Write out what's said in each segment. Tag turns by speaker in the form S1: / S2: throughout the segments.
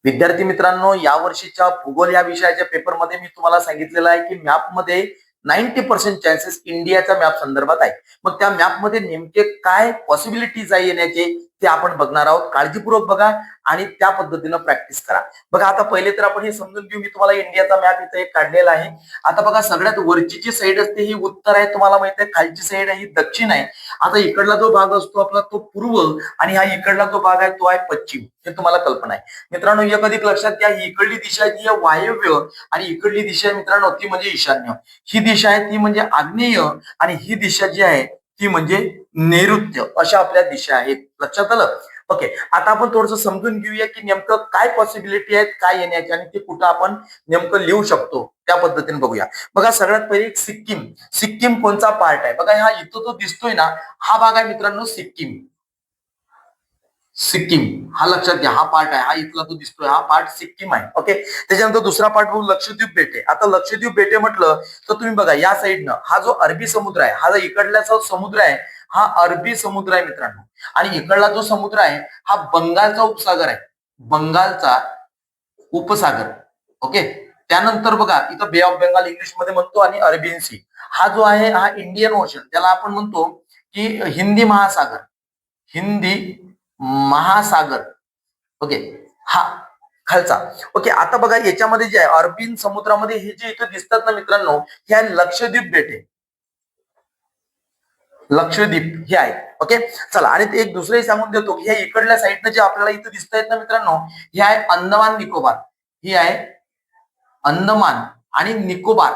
S1: विद्यार्थी मित्रांनो, या वर्षीच्या भूगोल या विषयाच्या पेपरमध्ये मी तुम्हाला सांगितलेलं आहे की मॅपमध्ये 90% चान्सेस इंडियाच्या मॅप संदर्भात आहे. मग त्या मॅपमध्ये नेमके काय पॉसिबिलिटीज आहे येण्याचे ते आपण बघणार आहोत. काळजीपूर्वक बघा आणि त्या पद्धतीनं प्रॅक्टिस करा. बघा, आता पहिले तर आपण हे समजून घेऊ. मी तुम्हाला इंडियाचा मॅप इथे एक काढलेला आहे. आता बघा, सगळ्यात वरची जी साईड असते ही उत्तर आहे, तुम्हाला माहित आहे. खालची साईड आहे ही दक्षिण आहे. आता इकडला जो भाग असतो आपला तो पूर्व आणि हा इकडला जो भाग आहे तो आहे पश्चिम. हे तुम्हाला कल्पना आहे मित्रांनो. एक अधिक लक्षात घ्या, ही इकडली दिशा जी आहे वायव्य आणि इकडली दिशा मित्रांनो ती म्हणजे ईशान्य. ही दिशा आहे ती म्हणजे आग्नेय आणि ही दिशा जी आहे ती म्हणजे नैऋत्य. अशा आपल्या दिशा आहेत. लक्षात आलं? ओके, आता आपण थोडंसं समजून घेऊया की नेमकं काय पॉसिबिलिटी आहेत काय येण्याची आणि ते कुठं आपण नेमकं लिहू शकतो त्या पद्धतीने बघूया. बघा, सगळ्यात पहिले सिक्कीम. सिक्कीम कोणचा पार्ट आहे? बघा, हा इथं जो दिसतोय ना हा भाग आहे मित्रांनो सिक्कीम. सिक्कीम हा लक्षात घ्या, हा पार्ट आहे. हा इथला जो दिसतोय हा पार्ट सिक्कीम आहे. ओके, त्याच्यानंतर दुसरा पार्ट बघू, लक्षद्वीप बेटे. आता लक्षद्वीप बेटे म्हटलं तर तुम्ही बघा या साईडनं हा जो अरबी समुद्र आहे, हा जो इकडल्याचा समुद्र आहे हा अरबी समुद्र आहे मित्रांनो. आणि इकडला जो समुद्र आहे हा बंगालचा उपसागर आहे. बंगालचा उपसागर. ओके, त्यानंतर बघा इथं बे ऑफ बेंगाल इंग्लिश मध्ये म्हणतो आणि अरेबियन सी हा जो आहे हा इंडियन ओशन, त्याला आपण म्हणतो की हिंदी महासागर. हिंदी महासागर. ओके, हा खालचा. ओके, आता बघा याच्यामध्ये जे आहे अरबी समुद्रामध्ये हे जे इथे दिसतात ना मित्रांनो, हे आहे लक्षद्वीप बेटे. लक्षद्वीप हे आहे. ओके, चला, आणि एक दुसरंही सांगून देतो की ह्या इकडल्या साईडनं जे आपल्याला इथे दिसत आहेत ना मित्रांनो, हे आहे अंदमान निकोबार. ही आहे अंदमान आणि निकोबार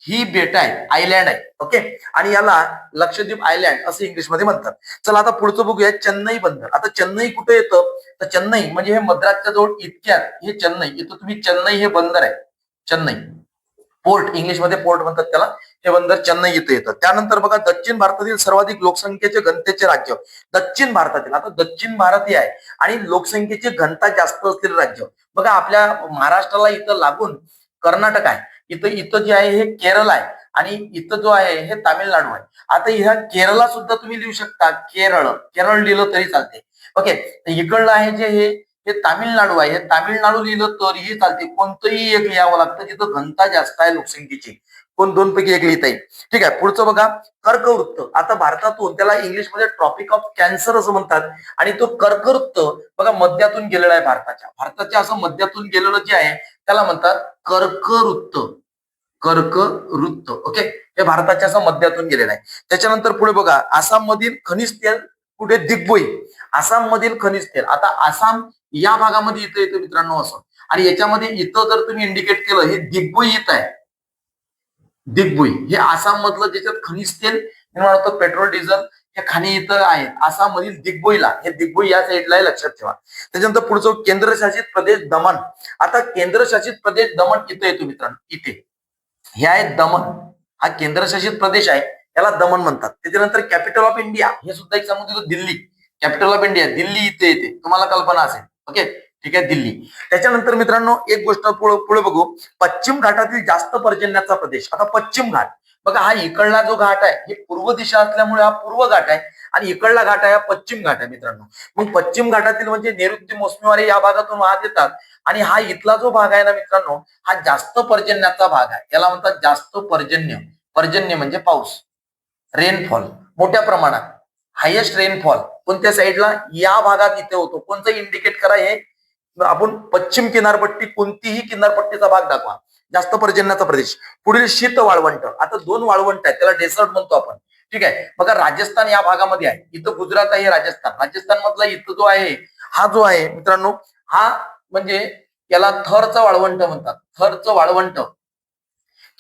S1: ही बेट आहे, आयलँड आहे. ओके, आणि याला लक्षद्वीप आयलँड असं इंग्लिशमध्ये म्हणतात. चला, आता पुढचं बघूया, चेन्नई बंदर. आता चेन्नई कुठे येतं? तर चेन्नई म्हणजे हे मद्रासच्या जवळ इतक्यात हे चेन्नई इथं तुम्ही चेन्नई हे बंदर आहे. चेन्नई पोर्ट, इंग्लिशमध्ये पोर्ट म्हणतात त्याला. हे बंदर चेन्नई इथे येतं. त्यानंतर बघा, दक्षिण भारतातील सर्वाधिक लोकसंख्येचे घनतेचे राज्य. दक्षिण भारतातील, आता दक्षिण भारत हे आहे आणि लोकसंख्येची घनता जास्त असलेलं राज्य. बघा, आपल्या महाराष्ट्राला इथं लागून कर्नाटक आहे. इथं इथं जे आहे हे केरळ आहे आणि इथं जो आहे हे तामिळनाडू आहे. आता ह्या केरळला सुद्धा तुम्ही लिहू शकता केरळ. केरळ लिहिलं तरी चालते. ओके, इकडलं आहे जे हे तामिळनाडू आहे. हे तामिळनाडू लिहिलं तरीही चालते. कोणतंही एक लिहावं लागतं जिथं घनता जास्त आहे लोकसंख्येची. कोण दोन पैकी एक लिहिता येईल. ठीक आहे, पुढचं बघा, कर्कवृत्त. आता भारतातून त्याला इंग्लिशमध्ये ट्रॉपिक ऑफ कॅन्सर असं म्हणतात आणि तो कर्कवृत्त बघा मध्यातून गेलेला आहे. भारताच्या असं मध्यातून गेलेलं जे आहे त्याला म्हणतात कर्कवृत्त. कर्कवृत्त. ओके, हे भारताच्या असं मध्यातून गेलेलं आहे. त्याच्यानंतर पुढे बघा, आसाम मधील खनिज तेल कुठे? दिग्बोई. आसाम मधील खनिज तेल. आता आसाम या भागामध्ये इथं येतं मित्रांनो असं, आणि याच्यामध्ये इथं जर तुम्ही इंडिकेट केलं हे दिग्बोई येत आहे. दिग्बोई हे आसाम मधलं ज्याच्यात खनिज तेल निर्माण होतं, पेट्रोल डिझेल हे खाणी इथं आहेत आसाम मधील दिग्बोईला. हे दिग्बोई या साईडला आहे, लक्षात ठेवा. त्याच्यानंतर पुढचं केंद्रशासित प्रदेश दमण. आता केंद्रशासित प्रदेश दमण इथं येतो मित्रांनो. इथे हे आहे दमण. हा केंद्रशासित प्रदेश आहे, याला दमण म्हणतात. त्याच्यानंतर कॅपिटल ऑफ इंडिया हे सुद्धा एक सांगून देतो, Delhi. Capital of India Delhi इथे येते, तुम्हाला कल्पना असेल. ओके, ठीक आहे, दिल्ली. त्याच्यानंतर मित्रांनो एक गोष्ट पुढे बघू, पश्चिम घाटातील जास्त पर्जन्याचा प्रदेश. आता पश्चिम घाट बघा, हा इकडला जो घाट आहे हे पूर्व दिशा असल्यामुळे हा पूर्व घाट आहे आणि इकडला घाट आहे हा पश्चिम घाट आहे मित्रांनो. मग पश्चिम घाटातील म्हणजे नैऋत्य मोसमी वारे या भागातून वाहत येतात आणि हा इथला जो भाग आहे ना मित्रांनो हा जास्त पर्जन्याचा भाग आहे. याला म्हणतात जास्त पर्जन्य. पर्जन्य म्हणजे पाऊस, रेनफॉल मोठ्या प्रमाणात, हायेस्ट रेनफॉल कोणत्या साईडला? या भागात इथे होतो. कोणतं इंडिकेट करा? हे आपण पश्चिम किनारपट्टी, कोणतीही किनारपट्टीचा भाग दाखवा. जास्त पर्जन्याचा प्रदेश. पुढील शीत वाळवंट. आता दोन वाळवंट आहेत, त्याला डेसर्ट म्हणतो आपण. ठीक आहे, बघा राजस्थान या भागामध्ये आहे. इथं गुजरात आहे, राजस्थान. राजस्थान मधला इथं जो आहे हा जो आहे मित्रांनो हा म्हणजे याला थरचं वाळवंट म्हणतात. थरचं वाळवंट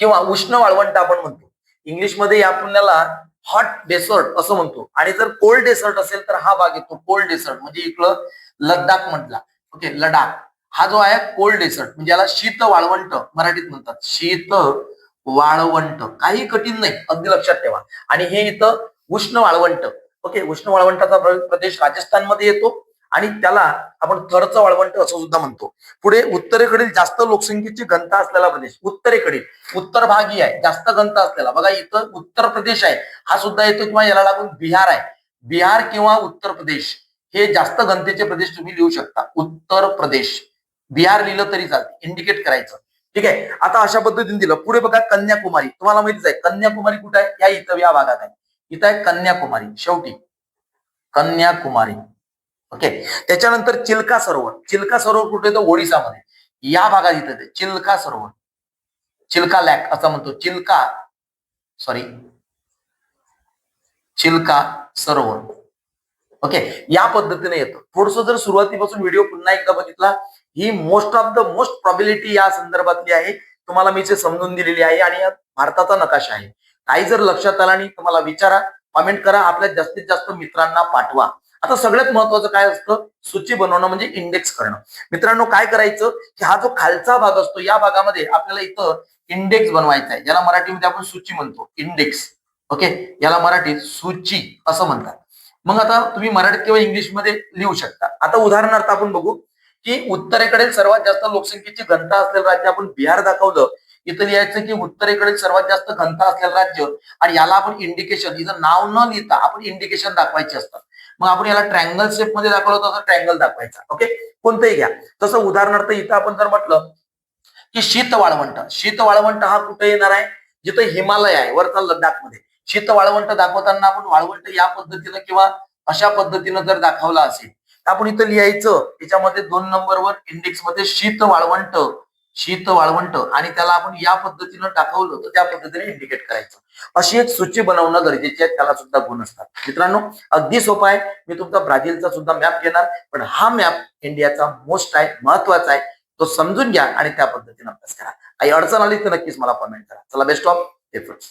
S1: किंवा उष्ण वाळवंट आपण म्हणतो. इंग्लिशमध्ये आपण याला हॉट डेसर्ट असं म्हणतो. आणि जर कोल्ड डेसर्ट असेल तर हा भाग येतो कोल्ड डेसर्ट, म्हणजे इकडं लडाख म्हटला. ओके, लडाख हा जो आहे कोल्ड डेसर्ट, म्हणजे याला शीत वाळवंट मराठीत म्हणतात. शीत वाळवंट काही कठीण नाही, अगदी लक्षात ठेवा. आणि हे इथं उष्ण वाळवंट. ओके, उष्ण वाळवंटाचा प्रदेश राजस्थानमध्ये येतो आणि त्याला आपण थरचं वाळवंट असं सुद्धा म्हणतो. पुढे उत्तरेकडील जास्त लोकसंख्येची घनता असलेला प्रदेश. उत्तरेकडील उत्तर भागी आहे जास्त घनता असलेला. बघा इथं उत्तर प्रदेश आहे हा सुद्धा येतो किंवा याला लागून बिहार आहे. बिहार किंवा उत्तर प्रदेश हे जास्त घनतेचे प्रदेश तुम्ही लिहू शकता. उत्तर प्रदेश, बिहार लिहिलं तरी चालते, इंडिकेट करायचं. ठीक आहे. आता अशा पद्धतीने दिलं. पुढे बघा कन्याकुमारी. तुम्हाला माहितीच आहे कन्याकुमारी कुठे आहे? या इथं या भागात आहे. इथं आहे कन्याकुमारी. शेवटी कन्याकुमारी. ओके. त्याच्यानंतर चिल्का सरोवर. चिल्का सरोवर कुठे येतं? ओडिसामध्ये. या भागात इथं ते चिल्का सरोवर, चिल्का लॅक असं म्हणतो. चिल्का सरोवर. ओके. या पद्धतीने येतं. थोडस जर सुरुवातीपासून व्हिडिओ पुन्हा एकदा बघितला, ही most of the most probability या संदर्भातली आहे. तुम्हाला मी समजून दिलेली आहे आणि भारताचा नकाशा आहे. काही जर लक्षात आला नाही तुम्हाला विचारा, कमेंट करा, आपल्या जास्तीत जास्त मित्रांना पाठवा. आता सगळ्यात महत्वाचं काय असतं? सूची बनवणं म्हणजे इंडेक्स करणं. मित्रांनो काय करायचं की हा जो खालचा भाग असतो या भागामध्ये आपल्याला इथं इंडेक्स बनवायचा आहे, ज्याला मराठीमध्ये आपण सूची म्हणतो, इंडेक्स. ओके. याला मराठीत सूची असं म्हणतात. मग आता तुम्ही मराठीत किंवा इंग्लिशमध्ये लिहू शकता. आता उदाहरणार्थ आपण बघू की उत्तरेकडील सर्वात जास्त लोकसंख्येची घनता असलेलं राज्य आपण बिहार दाखवलं. इथं लिहायचं की उत्तरेकडील सर्वात जास्त घनता असलेलं राज्य, आणि याला आपण इंडिकेशन, इथं नाव न लिहिता आपण इंडिकेशन दाखवायचे असतात. मग आपण याला ट्रँगल शेप मध्ये दाखवलं तसं ट्रँगल दाखवायचा. ओके. कोणतंही घ्या. तसं उदाहरणार्थ इथं आपण जर म्हटलं की शीत वाळवंट. शीत वाळवंट हा कुठे येणार आहे? जिथं हिमालय आहे वरचा लडाखमध्ये. शीत वाळवंट दाखवताना आपण वाळवंट या पद्धतीनं किंवा अशा पद्धतीनं जर दाखवला असेल तर आपण इथं लिहायचं त्याच्यामध्ये 2 नंबरवर इंडेक्स मध्ये शीत वाळवंट, शीत वाळवंट, आणि त्याला आपण या पद्धतीनं दाखवलं तर त्या पद्धतीने इंडिकेट करायचं. अशी एक सूची बनवणं गरजेची आहे. त्याला सुद्धा गुण असतात. मित्रांनो अगदी सोपा आहे. मी तुमचा ब्राझीलचा सुद्धा मॅप घेणार, पण हा मॅप इंडियाचा मोस्ट आहे, महत्वाचा आहे. तो समजून घ्या आणि त्या पद्धतीने अभ्यास करा. काही अडचण आली तर नक्कीच मला कमेंट करा. चला, बेस्ट ऑफ एफर्ट्स.